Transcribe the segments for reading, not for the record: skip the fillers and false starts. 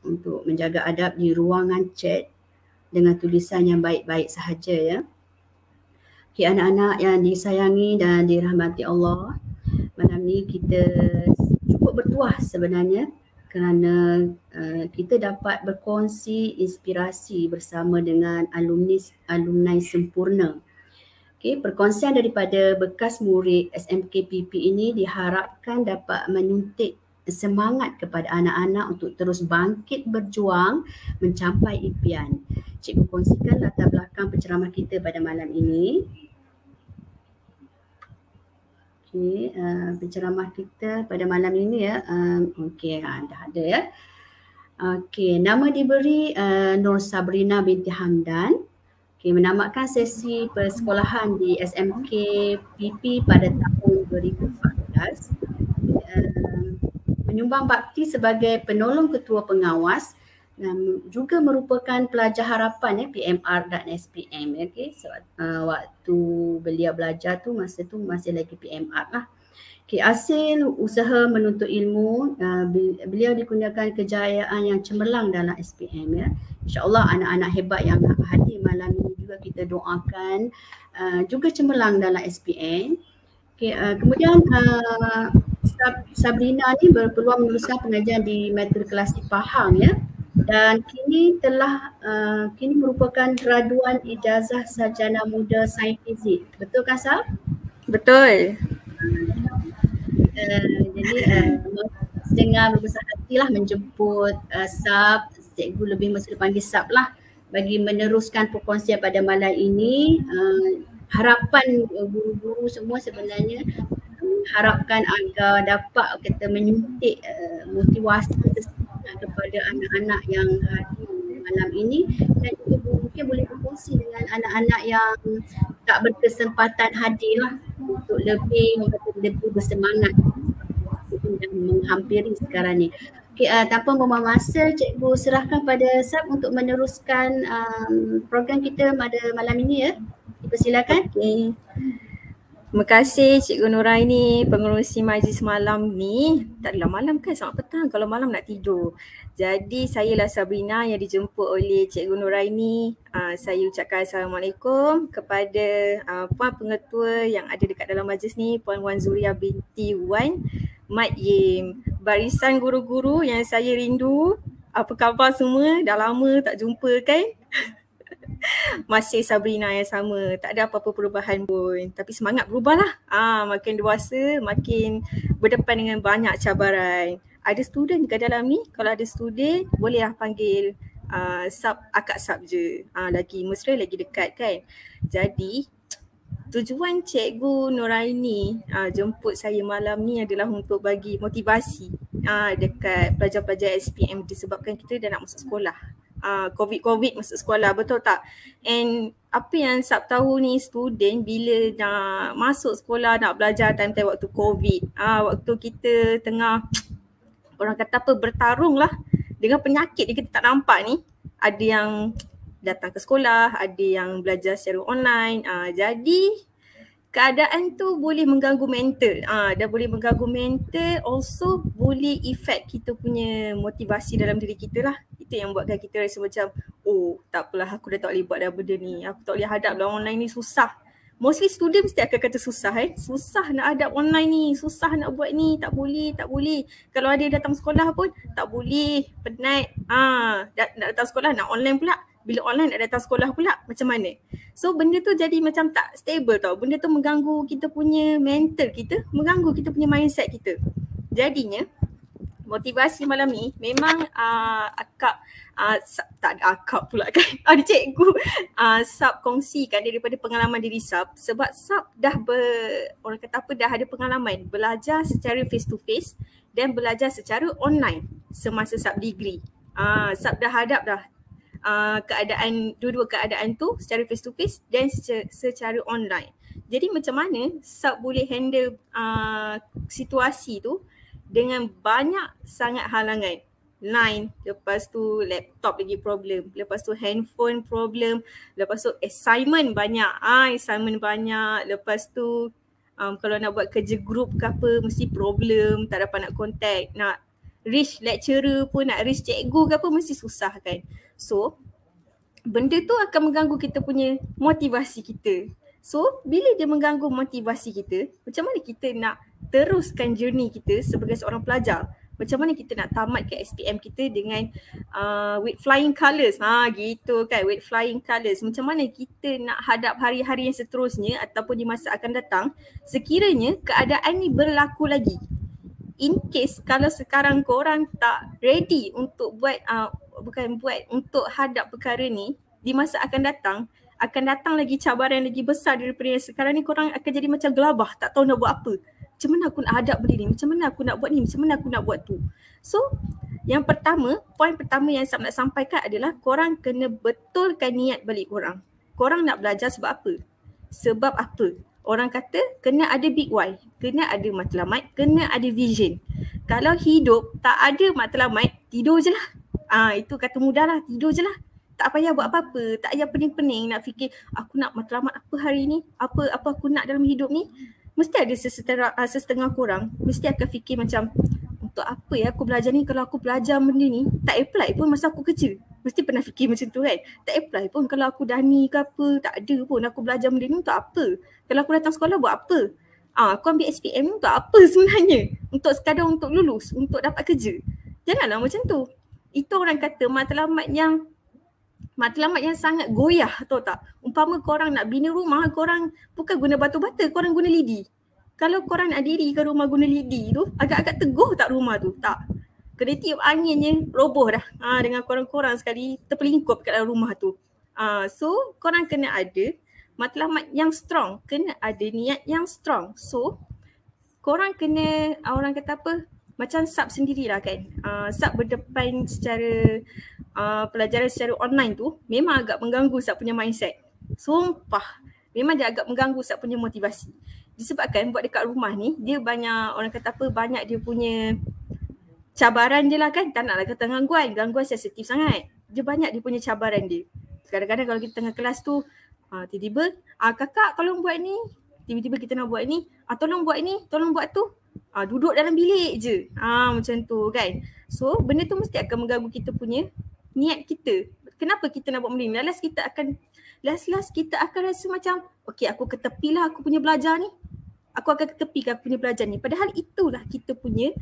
untuk menjaga adab di ruangan chat dengan tulisan yang baik-baik sahaja ya. Okay, anak-anak yang disayangi dan dirahmati Allah, malam ni kita cukup bertuah sebenarnya kerana kita dapat berkongsi inspirasi bersama dengan alumni sempurna. Okay, perkongsian daripada bekas murid SMKPP ini diharapkan dapat menyuntik semangat kepada anak-anak untuk terus bangkit berjuang mencapai impian. Cikgu kongsikan latar belakang penceramah kita pada malam ini. Okay, penceramah kita pada malam ini ya. Okey, dah ada ya. Okey, nama diberi Nur Sabrina binti Hamdan. Okay, menamakan sesi persekolahan di SMKPP pada tahun 2014. Menyumbang bakti sebagai penolong ketua pengawas dan juga merupakan pelajar harapan PMR dan SPM. Okay. So, waktu beliau belajar tu masa tu masih lagi PMR lah. Okay, hasil usaha menuntut ilmu, beliau dikurniakan kejayaan yang cemerlang dalam SPM ya. InsyaAllah anak-anak hebat yang hadir malam ini juga kita doakan juga cemerlang dalam SPM. Okay, kemudian Sabrina ni berpeluang meneruskan pengajian di Matrikulasi Pahang ya, dan kini merupakan graduan ijazah sarjana muda sains fizik. Betul kan Sab? Betul. Jadi dengan berbesar hatilah menjemput Sab, cikgu lebih mesti panggil Sab lah, bagi meneruskan perkongsian pada malam ini. Harapan guru-guru semua sebenarnya harapkan agar dapat kita menyuntik motivasi kepada anak-anak yang hadir malam ini, dan juga mungkin boleh berkongsi dengan anak-anak yang tak berkesempatan hadir lah untuk lebih bersemangat dan menghampiri sekarang ni. Okay, tanpa membuang masa, cikgu serahkan pada Sab untuk meneruskan program kita pada malam ini ya. Dipersilakan. Okay. Terima kasih Cikgu Nuraini, pengerusi majlis malam ni. Tak adalah malam kan, selamat petang kalau malam nak tidur. Jadi sayalah Sabrina yang dijemput oleh Cikgu Nuraini. Saya ucapkan Assalamualaikum kepada Puan Pengetua yang ada dekat dalam majlis ni, Puan Wan Zuria binti Wan Mat Yim. Barisan guru-guru yang saya rindu, apa khabar semua? Dah lama tak jumpa kan? Masih Sabrina yang sama, tak ada apa-apa perubahan pun, tapi semangat berubahlah. Makin dewasa, makin berdepan dengan banyak cabaran. Ada student kat dalam ni, kalau ada student bolehlah panggil Akak Sab je. Lagi mesra, lagi dekat kan. Jadi tujuan Cikgu Nuraini jemput saya malam ni adalah untuk bagi motivasi dekat pelajar-pelajar SPM, disebabkan kita dah nak masuk sekolah. COVID masuk sekolah, betul tak? And apa yang Sab tahu ni, student bila nak masuk sekolah, nak belajar time-time waktu COVID, waktu kita tengah orang kata apa, bertarung lah dengan penyakit yang kita tak nampak ni. Ada yang datang ke sekolah, ada yang belajar secara online. Jadi keadaan tu boleh mengganggu mental. Dah boleh mengganggu mental, also boleh effect kita punya motivasi dalam diri kita lah. Itu yang buatkan kita rasa macam, oh tak apalah, aku dah tak boleh buat dah benda ni. Aku tak boleh hadap lah online ni, susah. Mostly student mesti akan kata susah susah nak hadap online ni, susah nak buat ni, tak boleh. Kalau ada datang sekolah pun, tak boleh, penat. Nak datang sekolah, nak online pula. Bila online nak datang sekolah pula, macam mana? So benda tu jadi macam tak stable tau. Benda tu mengganggu kita punya mental kita, mengganggu kita punya mindset kita. Jadinya motivasi malam ni memang akak tak ada akak pula kan. Ada cikgu Sab kongsikan daripada pengalaman diri Sab, sebab Sab dah orang kata apa, dah ada pengalaman belajar secara face to face dan belajar secara online semasa Sab degree. Sab dah hadap dah keadaan, dua-dua keadaan tu, secara face to face dan secara online. Jadi macam mana Sab boleh handle situasi tu dengan banyak sangat halangan. Line, lepas tu laptop lagi problem, lepas tu handphone problem, lepas tu assignment banyak, lepas tu kalau nak buat kerja group ke apa mesti problem, tak dapat nak contact, nak reach lecturer pun, nak reach cikgu ke apa mesti susah kan. So benda tu akan mengganggu kita punya motivasi kita. So bila dia mengganggu motivasi kita, macam mana kita nak teruskan journey kita sebagai seorang pelajar? Macam mana kita nak tamatkan SPM kita dengan with flying colours? Gitu kan, with flying colours. Macam mana kita nak hadap hari-hari yang seterusnya ataupun di masa akan datang sekiranya keadaan ni berlaku lagi. In case kalau sekarang korang tak ready untuk untuk hadap perkara ni, di masa akan datang lagi cabaran lagi besar daripada yang sekarang ni. Korang akan jadi macam gelabah, tak tahu nak buat apa. Macam mana aku nak hadap benda ni? Macam mana aku nak buat ni? Macam mana aku nak buat tu? So, yang pertama, poin pertama yang saya nak sampaikan adalah korang kena betulkan niat balik korang. Korang nak belajar sebab apa? Sebab apa? Orang kata kena ada big why, kena ada matlamat, kena ada vision. Kalau hidup tak ada matlamat, tidur je lah. Itu kata mudah lah, tidur je lah. Tak payah buat apa-apa, tak payah pening-pening nak fikir aku nak matlamat apa hari ni, apa aku nak dalam hidup ni. Mesti ada setengah korang mesti akan fikir macam, untuk apa ya aku belajar ni? Kalau aku belajar benda ni tak apply pun masa aku kerja. Mesti pernah fikir macam tu kan. Tak apply pun kalau aku dah ni ke apa, tak ada pun aku belajar benda ni untuk apa? Kalau aku datang sekolah buat apa? Aku ambil SPM ni untuk apa sebenarnya? Untuk sekadar untuk lulus, untuk dapat kerja. Janganlah macam tu. Itu orang kata matlamat yang sangat goyah, tahu tak? Umpama korang nak bina rumah, korang bukan guna batu bata, korang guna lidi. Kalau korang nak dirikan rumah guna lidi tu, agak-agak teguh tak rumah tu? Tak. Kena tiup anginnya roboh dah. Dengan korang-korang sekali terpelingkup kat dalam rumah tu. So korang kena ada matlamat yang strong, kena ada niat yang strong. So korang kena, orang kata apa, macam SAP sendirilah kan. SAP berdepan secara pelajaran secara online tu memang agak mengganggu SAP punya mindset. Sumpah, memang dia agak mengganggu SAP punya motivasi. Disebabkan buat dekat rumah ni, dia banyak, orang kata apa, banyak dia punya cabaran dia lah kan. Tak naklah kata gangguan sensitif sangat. Dia banyak dia punya cabaran dia. Kadang-kadang kalau kita tengah kelas tu, tiba-tiba, kakak tolong buat ni. Tiba-tiba kita nak buat ni, tolong buat ni, tolong buat tu. Duduk dalam bilik je. Macam tu kan. So benda tu mesti akan mengganggu kita punya niat kita. Kenapa kita nak buat benda ni? Last kita akan rasa macam, okey, aku ketepilah aku punya belajar ni. Aku akan ketepikan aku punya belajar ni. Padahal itulah kita punya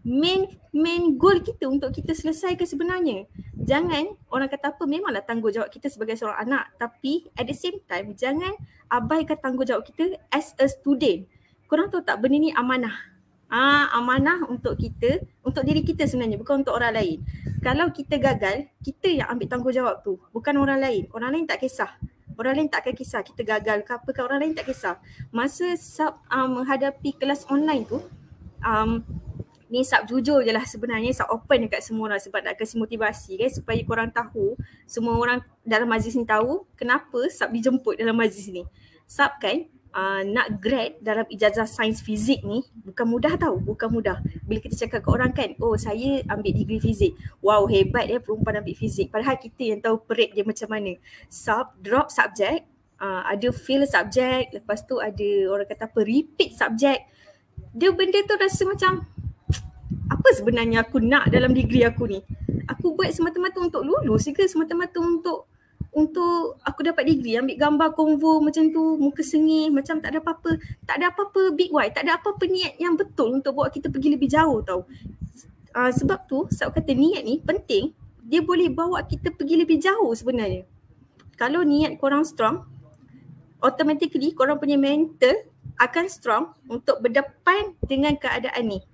main goal kita untuk kita selesaikan sebenarnya. Jangan, orang kata apa, memanglah tanggungjawab kita sebagai seorang anak, tapi at the same time jangan abaikan tanggungjawab kita as a student. Korang tahu tak, benda ni amanah. Amanah untuk kita, untuk diri kita sebenarnya, bukan untuk orang lain. Kalau kita gagal, kita yang ambil tanggungjawab tu, bukan orang lain. Orang lain tak kisah. Orang lain tak akan kisah kita gagal ke apa ke, orang lain tak kisah. Masa SAP menghadapi kelas online tu, ni SAP jujur je lah sebenarnya, SAP open dekat semua orang sebab nak kasi motivasi kan, supaya korang tahu, semua orang dalam majlis ni tahu kenapa SAP dijemput dalam majlis ni. SAP kan nak grad dalam ijazah sains fizik ni bukan mudah tau, bukan mudah. Bila kita cakap ke orang kan, oh saya ambil degree fizik, wow hebat perempuan ambil fizik, padahal kita yang tahu perik dia macam mana. SAP drop subjek, ada fail subjek, lepas tu ada orang kata apa, repeat subjek. Dia benda tu rasa macam, apa sebenarnya aku nak dalam degree aku ni? Aku buat semata-mata untuk lulus ke, semata-mata untuk aku dapat degree, ambil gambar konvo macam tu, muka sengih, macam tak ada apa-apa big why, tak ada apa-apa niat yang betul untuk bawa kita pergi lebih jauh tau. Sebab tu saya kata niat ni penting, dia boleh bawa kita pergi lebih jauh sebenarnya. Kalau niat korang strong, automatically korang punya mental akan strong untuk berdepan dengan keadaan ni.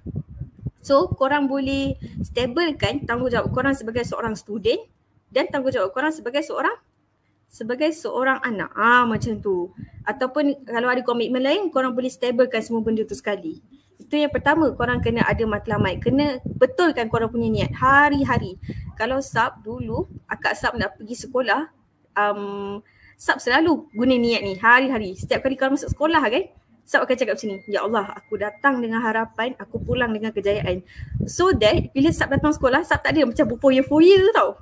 So korang boleh stablekan tanggungjawab korang sebagai seorang student dan tanggungjawab korang sebagai seorang anak. Macam tu. Ataupun kalau ada komitmen lain, korang boleh stablekan semua benda tu sekali. Itu yang pertama, korang kena ada matlamat. Kena betulkan korang punya niat hari-hari. Kalau SAP dulu, akak SAP nak pergi sekolah, SAP selalu guna niat ni hari-hari. Setiap kali korang masuk sekolah kan, SAP akan cakap macam ni, ya Allah, aku datang dengan harapan, aku pulang dengan kejayaan. So that bila SAP datang sekolah, SAP tak ada macam berfoya-foya tau.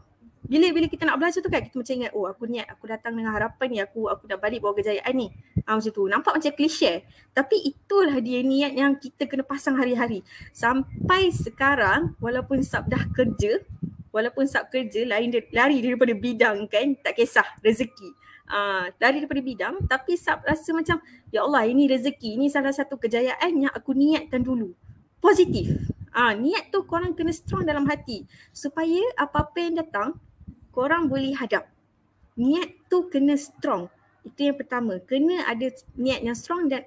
Bila kita nak belajar tu kan, kita macam ingat, oh aku niat, aku datang dengan harapan ni, aku nak balik bawa kejayaan ni. Macam tu. Nampak macam klise. Tapi itulah dia niat yang kita kena pasang hari-hari. Sampai sekarang, walaupun Sab dah kerja, lari daripada bidang kan, tak kisah rezeki. Lari daripada bidang, tapi Sab rasa macam, ya Allah, ini rezeki, ini salah satu kejayaan yang aku niatkan dulu. Positif. Niat tu korang kena strong dalam hati supaya apa-apa yang datang korang boleh hadap. Niat tu kena strong. Itu yang pertama. Kena ada niat yang strong dan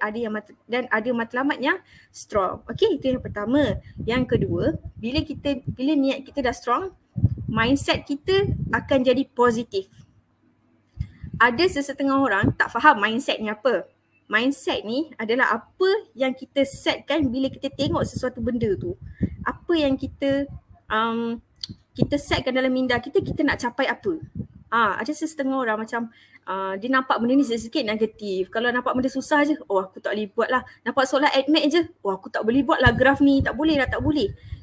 ada matlamat yang strong. Okey, itu yang pertama. Yang kedua, bila niat kita dah strong, mindset kita akan jadi positif. Ada sesetengah orang tak faham mindset ni apa. Mindset ni adalah apa yang kita setkan bila kita tengok sesuatu benda tu. Apa yang kita setkan dalam minda kita nak capai apa. Ada sesetengah orang macam dia nampak benda ni sikit negatif. Kalau nampak benda susah je, oh aku tak boleh buat lah. Nampak soalan admit je, oh aku tak boleh buat lah graf ni, tak boleh.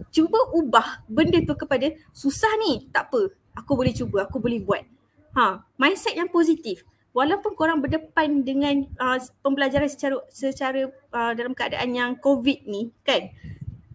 Cuba ubah benda tu kepada susah ni, tak apa. Aku boleh cuba, aku boleh buat. Mindset yang positif. Walaupun korang berdepan dengan pembelajaran secara dalam keadaan yang COVID ni kan,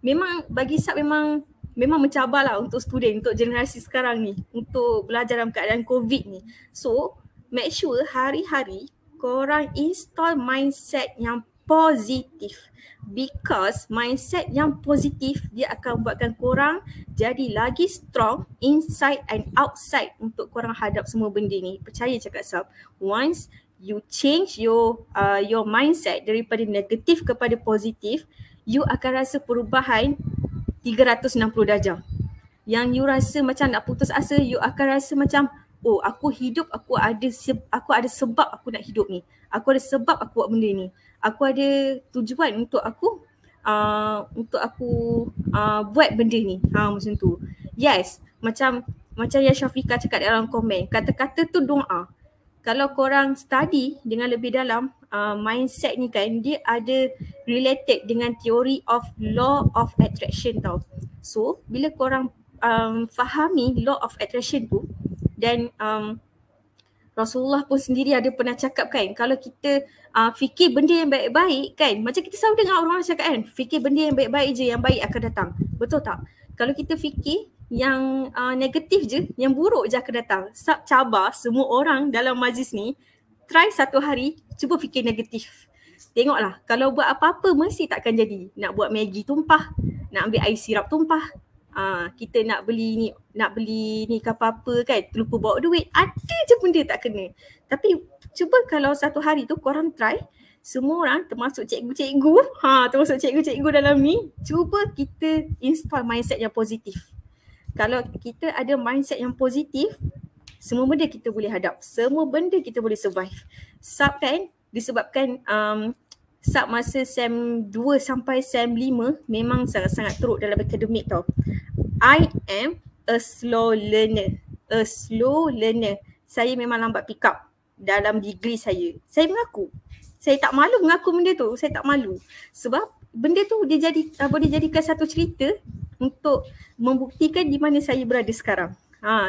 memang bagi Sab memang mencabarlah untuk student, untuk generasi sekarang ni, untuk belajar dalam keadaan COVID ni. So, make sure hari-hari korang install mindset yang positif. Because mindset yang positif dia akan buatkan korang jadi lagi strong inside and outside untuk korang hadap semua benda ni. Percaya cakap Sab, once you change your mindset daripada negatif kepada positif, you akan rasa perubahan 360 darjah. Yang you rasa macam nak putus asa, you akan rasa macam, oh aku hidup, aku ada sebab aku nak hidup ni. Aku ada sebab aku buat benda ni. Aku ada tujuan untuk aku buat benda ni. Macam tu. Yes, macam yang Syafiqah cakap dalam komen, kata-kata tu doa. Kalau korang study dengan lebih dalam, mindset ni kan, dia ada related dengan theory of law of attraction tau. So, bila korang fahami law of attraction tu, dan Rasulullah pun sendiri ada pernah cakap kan, kalau kita fikir benda yang baik-baik kan, macam kita selalu dengar orang cakap kan, fikir benda yang baik-baik je, yang baik akan datang. Betul tak? Kalau kita fikir yang negatif je, yang buruk je akan datang. Sab cabar semua orang dalam majlis ni, try satu hari, cuba fikir negatif. Tengoklah, kalau buat apa-apa mesti takkan jadi. Nak buat Maggi tumpah, nak ambil air sirap tumpah, kita nak beli ni ke apa-apa kan, terlupa bawa duit, ada je benda tak kena. Tapi cuba kalau satu hari tu korang try, semua orang termasuk cikgu-cikgu dalam ni, cuba kita install mindset yang positif. Kalau kita ada mindset yang positif, semua benda kita boleh hadap, semua benda kita boleh survive. Sab kan, disebabkan Sab masa SEM 2 sampai SEM 5 memang sangat-sangat teruk dalam akademik tau. I am a slow learner. Saya memang lambat pick up dalam degree saya. Saya mengaku. Saya tak malu mengaku benda tu. Saya tak malu. Sebab benda tu dia boleh jadikan satu cerita untuk membuktikan di mana saya berada sekarang.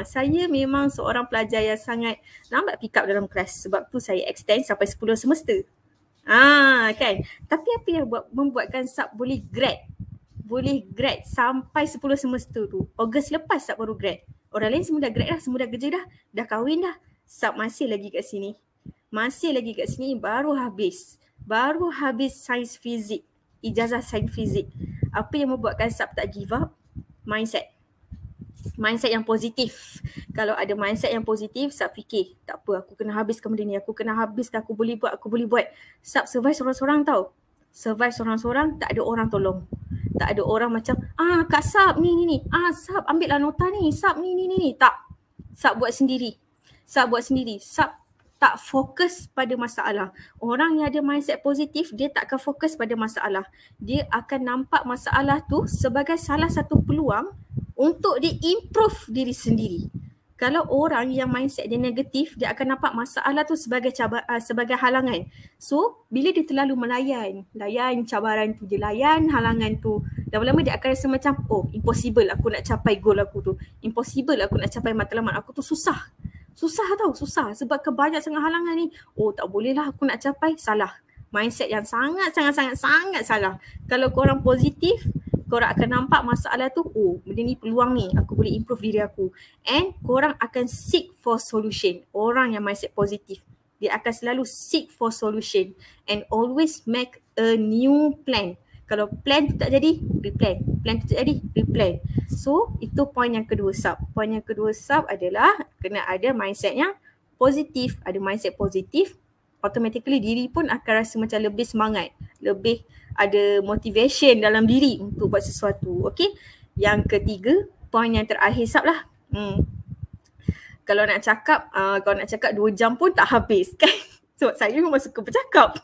Saya memang seorang pelajar yang sangat lambat pick up dalam kelas. Sebab tu saya extend sampai 10 semester. Kan. Tapi apa yang membuatkan Sab boleh grad sampai 10 semester tu. Ogos lepas Sab baru grad. Orang lain semua dah grad dah, semua dah kerja dah kahwin dah. Sab masih lagi kat sini. Baru habis sains fizik. Ijazah sains fizik. Apa yang membuatkan Sab tak give up? Mindset yang positif. Kalau ada mindset yang positif, Sab fikir, tak apa, aku kena habiskan benda ni, aku boleh buat. Sab survive seorang-seorang tau. Survive seorang-seorang, tak ada orang tolong. Tak ada orang macam, Kak Sab ni. Sab ambil lah nota ni, Sab ni. Tak. Sab buat sendiri. Sab tak fokus pada masalah. Orang yang ada mindset positif, dia tak akan fokus pada masalah. Dia akan nampak masalah tu sebagai salah satu peluang untuk dia improve diri sendiri. Kalau orang yang mindset dia negatif, dia akan nampak masalah tu sebagai sebagai halangan. So, bila dia terlalu layan cabaran tu, dia layan halangan tu, lama-lama dia akan rasa macam, oh, impossible aku nak capai goal aku tu. Impossible aku nak capai matlamat aku tu, susah. Susah susah sebab banyak sangat halangan ni. Oh, tak boleh lah aku nak capai, salah. Mindset yang sangat salah. Kalau korang positif, korang akan nampak masalah tu, oh, benda ni peluang ni, aku boleh improve diri aku. And korang akan seek for solution. Orang yang mindset positif, dia akan selalu seek for solution and always make a new plan. Kalau plan tu tak jadi, replan. Plan tu tak jadi, replan. So, itu point yang kedua sub. Point yang kedua sub adalah kena ada mindset yang positif. Ada mindset positif, automatically diri pun akan rasa macam lebih semangat, lebih ada motivation dalam diri untuk buat sesuatu. Okay. Yang ketiga, point yang terakhir sub lah. Kalau nak cakap 2 jam pun tak habis kan. Sebab saya memang suka bercakap.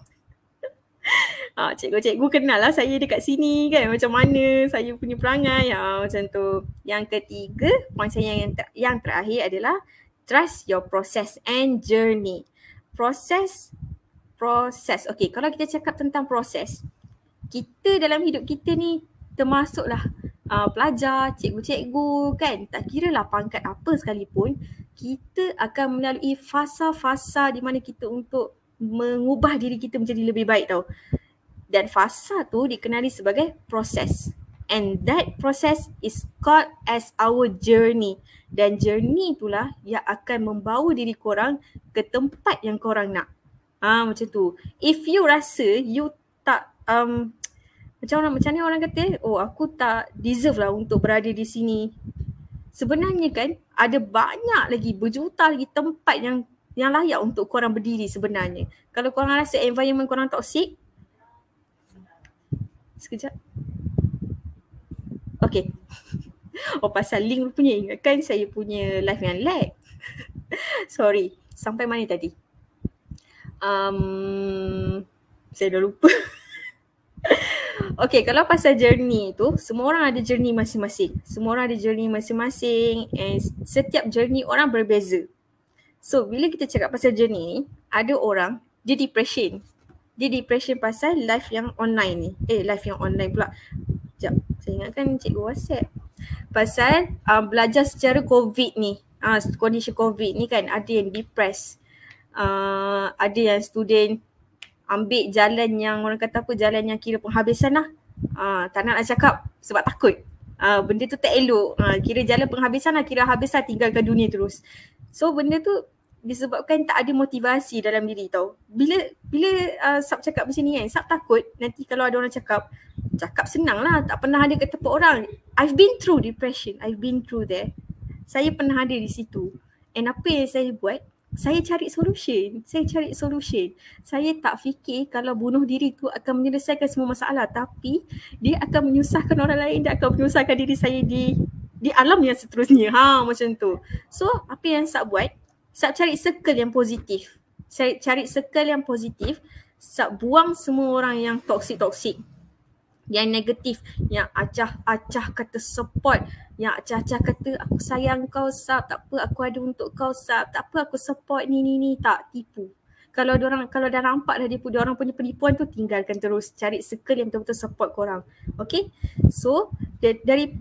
Cikgu-cikgu kenal lah saya dekat sini kan, macam mana saya punya perangai, macam tu. Yang ketiga, point saya yang terakhir adalah trust your process and journey. Proses. Okay, kalau kita cakap tentang proses, kita dalam hidup kita ni termasuklah pelajar, cikgu-cikgu kan, tak kira lah pangkat apa sekalipun, kita akan melalui fasa-fasa di mana kita untuk mengubah diri kita menjadi lebih baik tau. Dan fasa tu dikenali sebagai proses. And that process is called as our journey. Dan journey itulah yang akan membawa diri korang ke tempat yang korang nak. Macam tu. If you rasa you tak macam ni orang kata, oh aku tak deserve lah untuk berada di sini. Sebenarnya kan ada banyak lagi, berjuta lagi tempat yang layak untuk korang berdiri sebenarnya. Kalau korang rasa environment korang toxic, sekejap. Okay. Oh, pasal link punya, ingatkan saya punya live yang lag. Sorry, sampai mana tadi? Saya dah lupa. Okay, kalau pasal journey tu, semua orang ada journey masing-masing. And setiap journey orang berbeza. So, bila kita cakap pasal journey ni, ada orang, dia depression. Dia depression pasal live yang online ni. Live yang online pula. Sekejap, saya ingatkan cikgu WhatsApp. Pasal belajar secara COVID ni, kondisi COVID ni kan, ada yang depressed. Ada yang student ambil jalan yang orang kata apa, jalan yang kira penghabisan lah. Tak nak cakap sebab takut. Benda tu tak elok. Kira jalan penghabisan lah, kira habis lah, tinggalkan dunia terus. So benda tu disebabkan tak ada motivasi dalam diri tau. Bila Sab cakap macam ni kan, Sab takut nanti kalau ada orang cakap senang lah, tak pernah ada kat tempat orang. I've been through depression, I've been through there. Saya pernah ada di situ. And apa yang saya buat? Saya cari solution. Saya tak fikir kalau bunuh diri tu akan menyelesaikan semua masalah, tapi dia akan menyusahkan orang lain, dia akan menyusahkan diri saya di alam yang seterusnya. Macam tu. So, apa yang Sab buat? Sab cari circle yang positif. Sab buang semua orang yang toksik, yang negatif, yang acah-acah kata support, yang acah-acah kata aku sayang kau Sab, tak apa aku ada untuk kau Sab, tak apa aku support ni, tak, tipu. Kalau dah nampak dah dia orang punya penipuan tu, tinggalkan terus. Cari circle yang betul-betul support korang. Okay? So,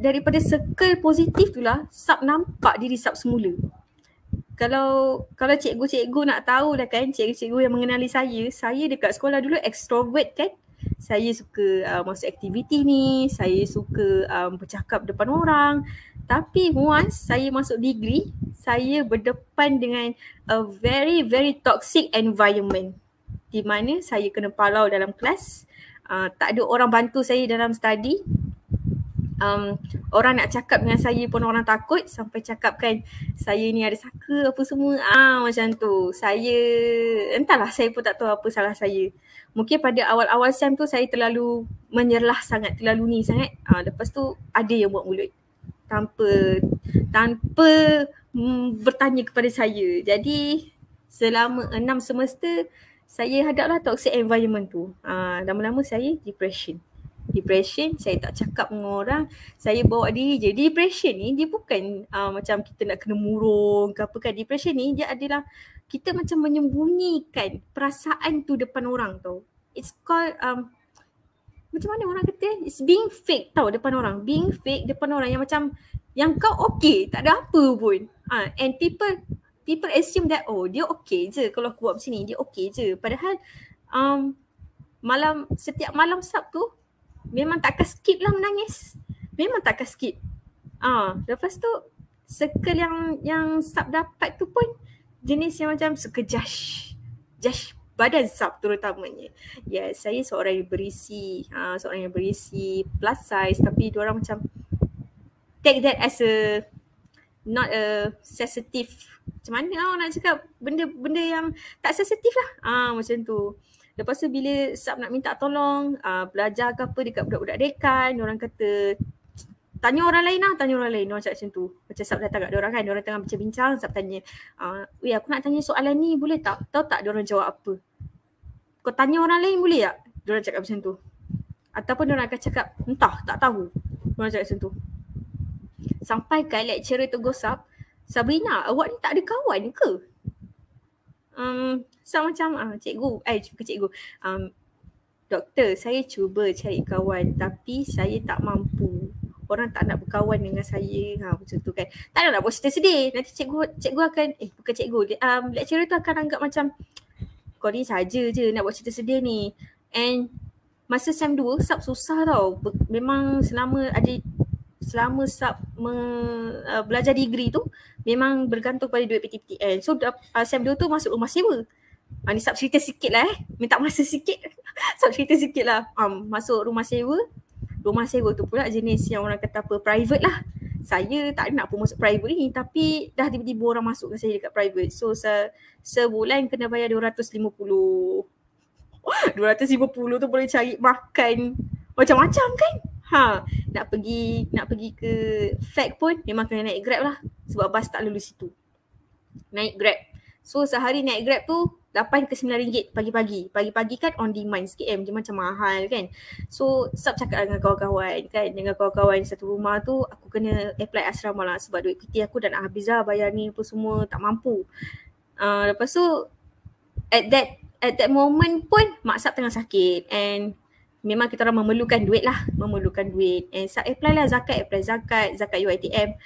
daripada circle positif tu lah, Sab nampak diri Sab semula. Kalau cikgu-cikgu nak tahu lah kan, cikgu-cikgu yang mengenali saya dekat sekolah dulu extrovert kan. Saya suka masuk aktiviti ni, saya suka bercakap depan orang. Tapi once saya masuk degree, saya berdepan dengan a very very toxic environment di mana saya kena palau dalam kelas. Tak ada orang bantu saya dalam study. Orang nak cakap dengan saya pun orang takut, sampai cakapkan saya ni ada saka apa semua. Macam tu. Entahlah, saya pun tak tahu apa salah saya. Mungkin pada awal-awal SEM tu saya terlalu menyerlah sangat, terlalu ni sangat. Lepas tu ada yang buat mulut tanpa bertanya kepada saya. Jadi selama 6 semester saya hadaplah toxic environment tu. Lama-lama saya depression. Depression, saya tak cakap dengan orang, saya bawa diri je. Depression ni dia bukan macam kita nak kena murung ke apa kan. Depression ni dia adalah kita macam menyembunyikan perasaan tu depan orang tau. It's called macam mana orang kata, it's being fake tau depan orang. Being fake depan orang yang macam yang kau okay, tak ada apa pun. And people assume that dia okay je kalau aku buat macam ni, dia okay je. Padahal setiap malam Sabtu memang takkan skip lah menangis. Memang takkan skip. Lepas tu circle yang Sab dapat tu pun jenis yang macam suka Josh badan Sab terutamanya. Yes, saya seorang yang berisi, plus size, tapi diorang macam take that as a not a sensitive, macam mana nak cakap, benda yang tak sensitif lah. Macam tu. Lepas tu bila Sab nak minta tolong belajar ke apa dekat budak-budak dekan, diorang kata tanya orang lain, diorang cakap macam tu. Macam Sab datang kat diorang kan, diorang tengah bincang, Sab tanya, aku nak tanya soalan ni boleh tak? Tahu tak diorang jawab apa? Kau tanya orang lain boleh tak? Diorang cakap macam tu. Ataupun diorang akan cakap, entah, tak tahu. Diorang cakap macam tu. Sampai kan lecturer tegur Sab, Sabrina, awak ni tak ada kawan ke? Sab macam, cikgu, doktor, saya cuba cari kawan tapi saya tak mampu. Orang tak nak berkawan dengan saya. Macam tu kan. Tak nak buat cerita sedih. Nanti cikgu akan, bukan cikgu, lecturer tu akan anggap macam kau ni saja je nak buat cerita sedih ni. And masa SEM 2, Sab susah tau. Memang selama Sab belajar degree tu, memang bergantung pada duit PTPTN. So SEM 2 tu masuk rumah sewa. Ni Sab cerita sikit lah minta masa sikit. Sab cerita sikit lah. Masuk rumah sewa. Rumah sewa tu pula jenis yang orang kata apa, private lah. Saya tak nak pun masuk private ni, tapi dah tiba-tiba orang masuk ke saya dekat private. So sebulan kena bayar 250. 250 tu boleh cari makan macam-macam kan. Nak pergi ke FAC pun memang kena naik Grab lah, sebab bas tak lalu situ. Naik Grab. So sehari naik Grab tu 8 ke 9 ringgit pagi-pagi. Pagi-pagi kan on demand sikit dia macam mahal kan. So Sab cakap dengan kawan-kawan kan, dengan kawan-kawan satu rumah tu, aku kena apply asrama lah sebab duit PT aku dah nak habis lah, bayar ni apa semua tak mampu. Lepas tu at that moment pun mak Sab tengah sakit and memang kita orang memerlukan duit. And Sab apply lah zakat UiTM.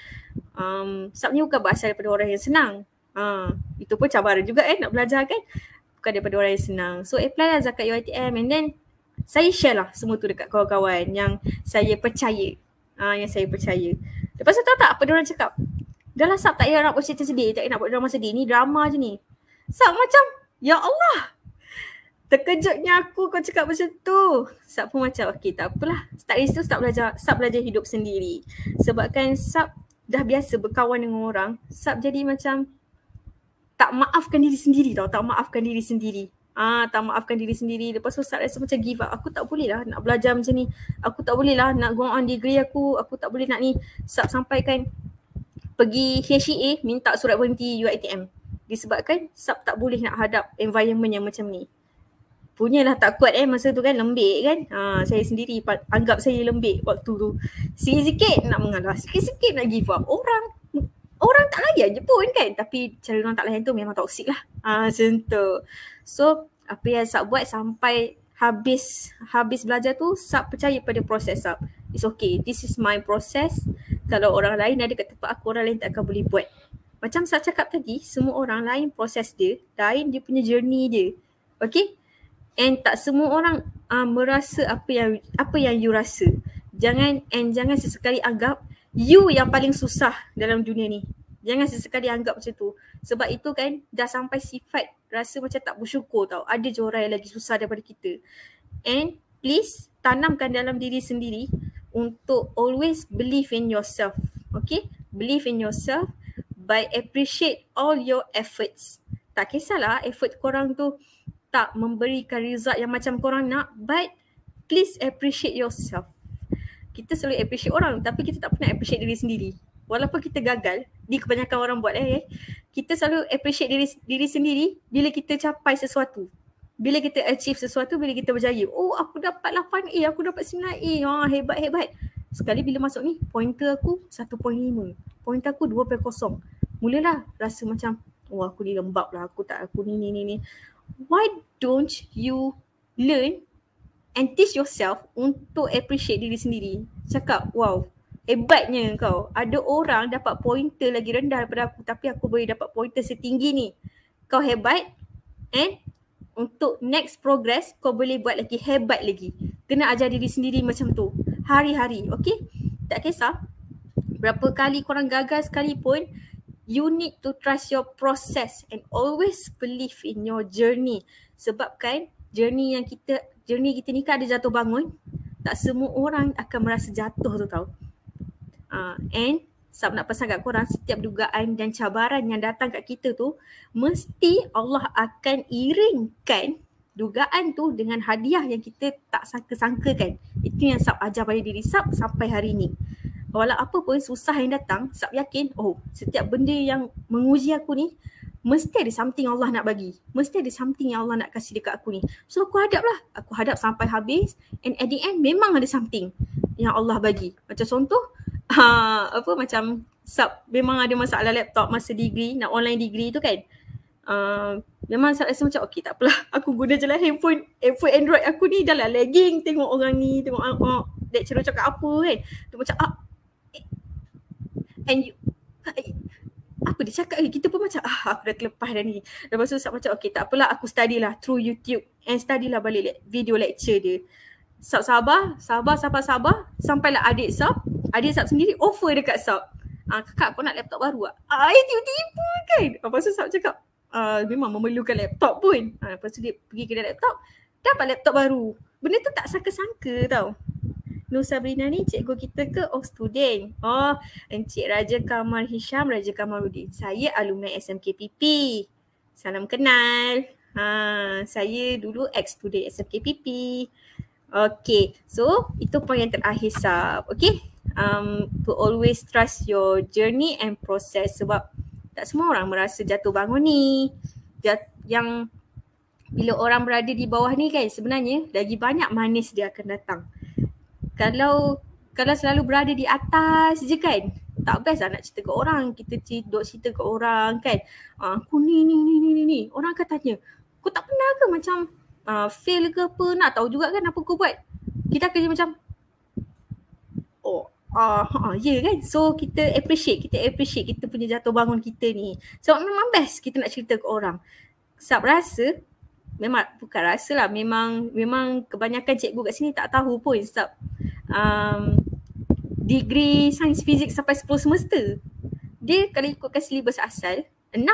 Sab ni bukan berasal daripada orang yang senang. Itu pun cabaran juga nak belajar kan. Bukan daripada orang yang senang. So apply lah zakat UiTM and then saya share lah semua tu dekat kawan-kawan yang saya percaya. Lepas tu tahu tak apa diorang cakap? Dah lah Sab, tak payah nak buat cerita sedih, tak payah nak buat drama sedih. Ni drama je ni. Sab macam, ya Allah, terkejutnya aku kau cakap macam tu. Sab pun macam, okay tak apalah. Start dari situ Sab belajar hidup sendiri. Sebabkan Sab dah biasa berkawan dengan orang, Sab jadi macam tak maafkan diri sendiri tau. Tak maafkan diri sendiri. Lepas tu Sab rasa macam give up. Aku tak boleh lah nak belajar macam ni. Aku tak boleh lah nak go on degree aku. Aku tak boleh nak ni. Sab sampaikan pergi HEA minta surat berhenti UiTM. Disebabkan Sab tak boleh nak hadap environment yang macam ni. Punyalah tak kuat masa tu kan, lembik kan. Saya sendiri anggap saya lembik waktu tu. Sikit-sikit nak mengalah, sikit-sikit nak give up. Orang tak layan je pun kan. Tapi cara orang tak layan tu memang toksik lah. Macam tu. So apa yang Sab buat sampai habis belajar tu, Sab percaya pada proses Sab. It's okay, this is my process. Kalau orang lain ada kat tempat aku, orang lain tak akan boleh buat. Macam Sab cakap tadi, semua orang lain proses dia, lain dia punya journey dia. Okay? And tak semua orang merasa apa yang you rasa. Jangan sesekali anggap you yang paling susah dalam dunia ni. Jangan sesekali anggap macam tu. Sebab itu kan dah sampai sifat rasa macam tak bersyukur tau. Ada je orang yang lagi susah daripada kita. And please tanamkan dalam diri sendiri untuk always believe in yourself. Okay? Believe in yourself by appreciate all your efforts. Tak kisahlah effort korang tu tak memberikan result yang macam korang nak, but please appreciate yourself. Kita selalu appreciate orang tapi kita tak pernah appreciate diri sendiri. Walaupun kita gagal, di kebanyakan orang buat kita selalu appreciate diri sendiri bila kita capai sesuatu. bila kita achieve sesuatu, bila kita berjaya, oh aku dapat 8A, aku dapat 9A, hebat. Sekali bila masuk ni, pointer aku 1.5, pointer aku 2.0. Mulalah rasa macam, oh aku ni lembab lah, aku ni. Why don't you learn and teach yourself untuk appreciate diri sendiri? Cakap, wow, hebatnya kau. Ada orang dapat pointer lagi rendah daripada aku, tapi aku boleh dapat pointer setinggi ni. Kau hebat, and untuk next progress kau boleh buat lagi hebat lagi. Kena ajar diri sendiri macam tu hari-hari, okay? Tak kisah berapa kali korang gagal sekalipun, you need to trust your process and always believe in your journey. Sebab kan journey kita ni kan ada jatuh bangun. Tak semua orang akan merasa jatuh tu tau. And Sab nak pesan kat korang, setiap dugaan dan cabaran yang datang kat kita tu, mesti Allah akan iringkan dugaan tu dengan hadiah yang kita tak sangka-sangkakan. Itu yang Sab ajar pada diri Sab sampai hari ni. Walau apa pun susah yang datang, Sab yakin, oh setiap benda yang menguji aku ni, mesti ada something Allah nak bagi. Mesti ada something yang Allah nak kasih dekat aku ni. So aku hadap lah. Aku hadap sampai habis, and at the end memang ada something yang Allah bagi. Macam contoh, macam Sab memang ada masalah laptop masa degree, nak online degree tu kan. Memang Sab rasa macam okay tak apalah, aku guna je lah handphone Android aku ni dah lah lagging. Tengok orang ni, tengok lecturer cakap apa kan. Tu macam apa dia cakap, kita pun macam aku dah terlepas dah ni. Lepas tu Sab macam okay tak apalah, aku study lah through YouTube and study lah balik video lecture dia. Sab sabar sampailah adik Sab sendiri offer dekat Sab, kakak kau nak laptop baru tak? Tiba-tiba kan. Lepas tu Sab cakap memang memerlukan laptop pun. Lepas tu dia pergi kedai laptop, dapat laptop baru. Benda tu tak sangka-sangka tau. Nur Sabrina ni cikgu kita ke? Oh student. Oh Encik Raja Kamal Hisham, Raja Kamaluddin. Saya alumni SMKPP. Salam kenal. Saya dulu ex-student SMKPP. Okay, so itu poin yang terakhir Sab. Okay, to always trust your journey and process. Sebab tak semua orang merasa jatuh bangun ni. Yang bila orang berada di bawah ni kan, sebenarnya lagi banyak manis dia akan datang. Kalau selalu berada di atas je kan, tak best lah nak cerita ke orang. Kita cerita ke orang kan, aku ni. Orang akan tanya, kau tak pernah ke macam fail ke apa, nak tahu juga kan apa kau buat. Kita akan macam ya kan. So kita appreciate kita punya jatuh bangun kita ni. Sebab memang best kita nak cerita ke orang. Sab rasa, bukan rasa lah, memang kebanyakan cikgu kat sini tak tahu pun Sab degree sains fizik sampai 10 semester. Dia kalau ikutkan silibus asal 6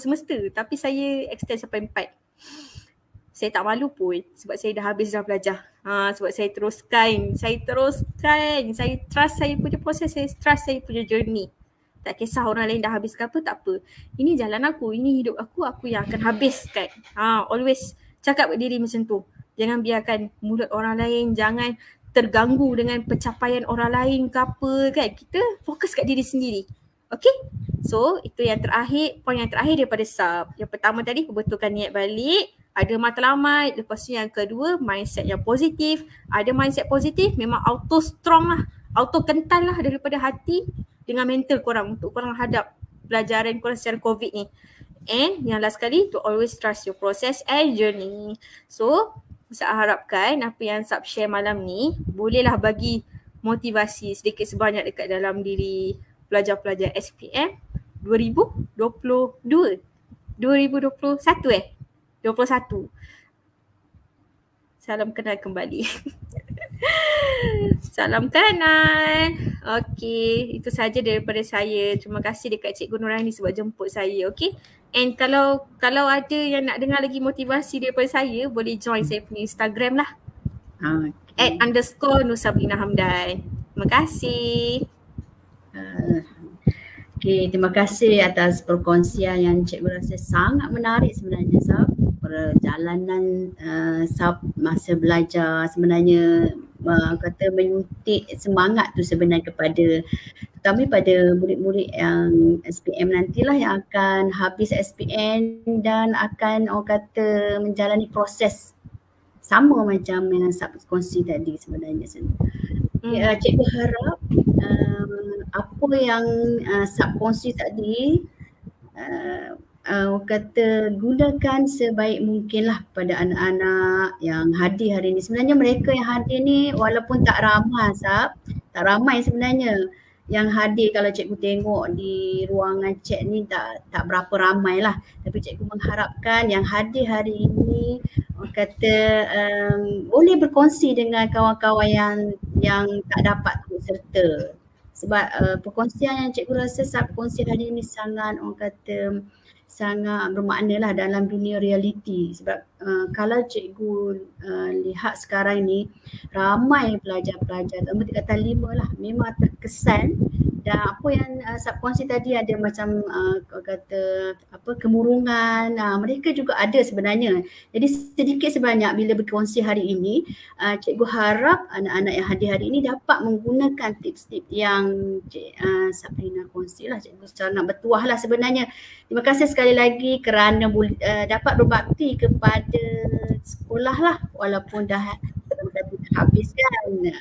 semester, tapi saya extend sampai 4. Saya tak malu pun sebab saya dah habis dah belajar. Sebab saya teruskan. Saya trust saya punya proses, saya trust saya punya journey. Tak kisah orang lain dah habis ke apa, tak apa. Ini jalan aku, ini hidup aku yang akan habiskan. Always cakap kat diri macam tu. Jangan biarkan mulut orang lain, jangan terganggu dengan pencapaian orang lain ke apa kan. Kita fokus kat diri sendiri. Okay? So itu yang terakhir, poin yang terakhir daripada Sab. Yang pertama tadi, perbetulkan niat balik. Ada matlamat. Lepas tu yang kedua, mindset yang positif. Ada mindset positif, memang auto strong lah, auto kental lah daripada hati dengan mental korang untuk korang hadap pelajaran korang secara COVID ni. And yang last kali, to always trust your process and journey. So saya harapkan apa yang Sab share malam ni bolehlah bagi motivasi sedikit sebanyak dekat dalam diri pelajar-pelajar SPM 2021 Salam kenal kembali. Salam kenal. Okey, itu saja daripada saya. Terima kasih dekat Cikgu Nurani sebab jemput saya. Okey. And kalau ada yang nak dengar lagi motivasi daripada saya, boleh join saya punya Instagram lah. @_Nur Hamdan. Terima kasih. Okay, terima kasih atas perkongsian yang cikgu rasa sangat menarik sebenarnya Sab. Perjalanan Sab masa belajar sebenarnya kata menyuntik semangat tu sebenarnya kepada terutama pada murid-murid yang SPM nantilah yang akan habis SPM dan akan orang kata menjalani proses sama macam yang Sab kongsi tadi sebenarnya. Cikgu harap apa yang Sab kongsi tadi kata gunakan sebaik mungkinlah pada anak-anak yang hadir hari ini. Sebenarnya mereka yang hadir ni walaupun tak ramai Sab, tak ramai sebenarnya yang hadir. Kalau cikgu tengok di ruangan chat ni tak berapa ramai lah. Tapi cikgu mengharapkan yang hadir hari ini orang kata boleh berkongsi dengan kawan-kawan yang tak dapat turut serta. Sebab perkongsian yang cikgu rasa Sab kongsi hari ini sangat orang kata sangat bermakna lah dalam dunia realiti. Sebab kalau cikgu lihat sekarang ni ramai pelajar-pelajar terutama tingkatan 5 lah memang terkesan. Dan apa yang Sab kongsi tadi ada macam kata apa kemurungan, mereka juga ada sebenarnya. Jadi sedikit sebanyak bila berkongsi hari ini, cikgu harap anak-anak yang hadir hari ini dapat menggunakan tips-tips yang Sabrina kongsi lah. Cikgu sangat bertuah lah sebenarnya. Terima kasih sekali lagi kerana dapat berbakti kepada sekolah lah walaupun dah habis kan.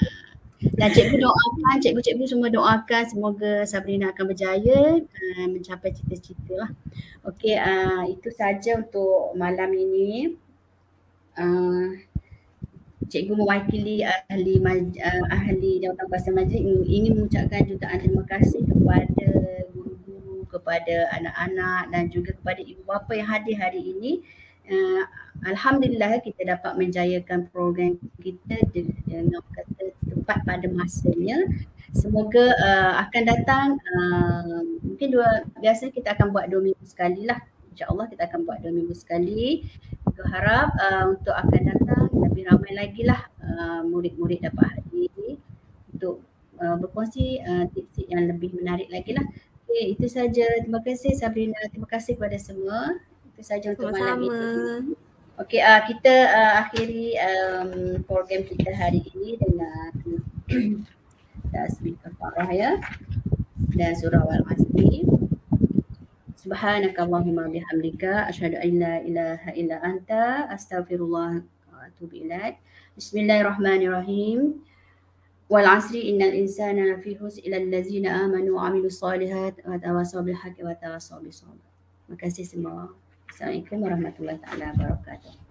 Dan cikgu doakan, cikgu-cikgu semua doakan semoga Sabrina akan berjaya mencapai cita-cita lah. Okey, itu saja untuk malam ini. Cikgu mewakili ahli Jawatan Kuasa Majlis ingin mengucapkan jutaan terima kasih kepada guru-guru, kepada anak-anak dan juga kepada ibu bapa yang hadir hari ini. Alhamdulillah kita dapat menjayakan program kita dengan kata tepat pada masanya. Semoga akan datang mungkin biasanya kita akan buat 2 minggu sekali lah. InsyaAllah kita akan buat 2 minggu sekali. Kita harap untuk akan datang lebih ramai lagi lah murid-murid dapat hadir untuk berkongsi tips yang lebih menarik lagi lah. Okay, itu saja. Terima kasih Sabrina. Terima kasih kepada semua. Itu saja untuk malam ini. Okey, kita akhiri program kita hari ini dengan tasbih kafarah ya dan surah Al-Asr. Subhanakallahumma bihamdika asyhadu an la ilaha illa anta astaghfirullah wa atubu ilaik. Bismillahirrahmanirrahim. Wal 'asri innal insana lafi khusr illa allazina amanu wa 'amilus solihat wa tawassaw bil haqqi wa tawassaw bis sabr. Terima kasih semua. Assalamualaikum warahmatullahi taala wabarakatuh.